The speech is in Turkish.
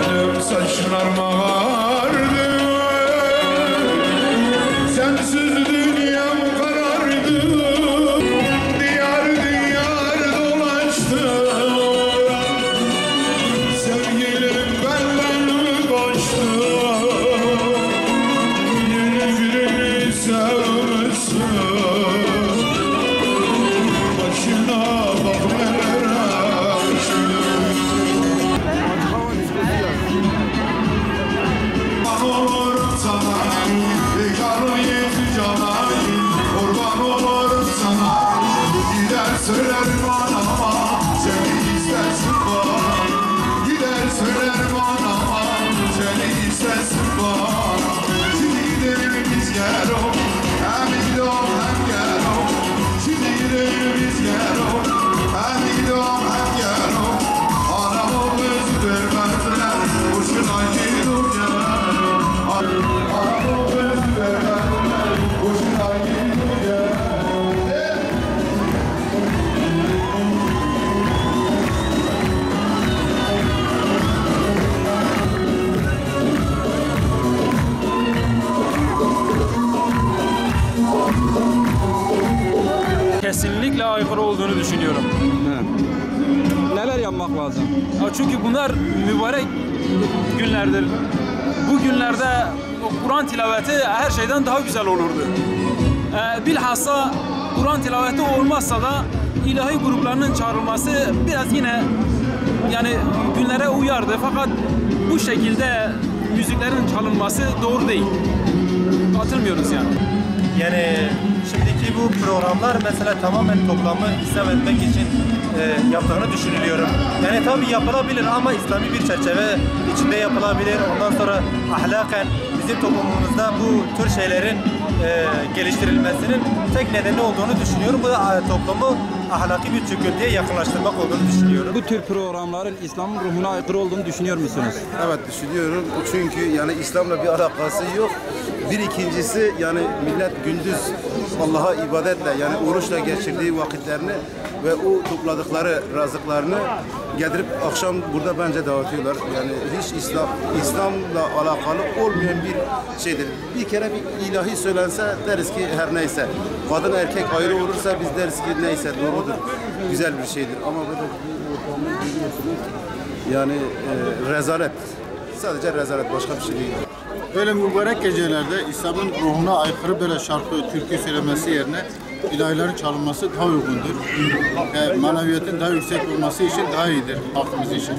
Benim saçlarıma vardı, sensiz dünyam karardı. Diyar diyar dolaştım, sevgilim benden kaçtı. Yeni birini sevmesin, başına bak neler açtı. Olurum sana, bekarın yedi cana, kurban olurum sana. Gider söylerim anama, seni istersin bana. Gider söylerim anama, seni istersin bana. Şimdi gidelim biz gel o, hem gidiyorum hem gel o. Şimdi gidelim biz gel o, hem gidiyorum hem gel o. Anama özü vermezler, boşuna gidiyorum gel. Kesinlikle aykırı olduğunu düşünüyorum. Neler yapmak lazım? Çünkü bunlar mübarek günlerdir. Bu günlerde Kur'an tilaveti her şeyden daha güzel olurdu. Bilhassa Kur'an tilaveti olmazsa da ilahi gruplarının çağrılması biraz yine yani günlere uyardı. Fakat bu şekilde müziklerin çalınması doğru değil. Katılmıyoruz yani. Yani şimdiki bu programlar mesela tamamen toplamı İslam etmek için yaptığını düşünülüyorum. Yani tabii yapılabilir ama İslami bir çerçeve içinde yapılabilir. Ondan sonra ahlaken bizim toplumumuzda bu tür şeylerin geliştirilmesinin tek nedeni olduğunu düşünüyorum. Bu da toplumu ahlaki bir çöküntüye yakınlaştırmak olduğunu düşünüyorum. Bu tür programların İslam'ın ruhuna aykırı olduğunu düşünüyor musunuz? Evet düşünüyorum. Çünkü yani İslam'la bir alakası yok. Bir ikincisi yani millet gündüz Allah'a ibadetle yani oruçla geçirdiği vakitlerini ve o topladıkları rızıklarını getirip akşam burada bence dağıtıyorlar. Yani hiç İslam'la alakalı olmayan bir şeydir. Bir kere bir ilahi söylense deriz ki her neyse. Kadın erkek ayrı olursa biz deriz ki neyse doğrudur. Güzel bir şeydir. Ama böyle bir ortamı görüyorsunuz. Yani rezalet. Sadece rezalet başka bir şey değil. Böyle mübarek gecelerde İslam'ın ruhuna aykırı böyle şarkı, türkü söylemesi yerine ilahilerin çalınması daha uygundur. Maneviyatın daha yüksek olması için daha iyidir halkımız için.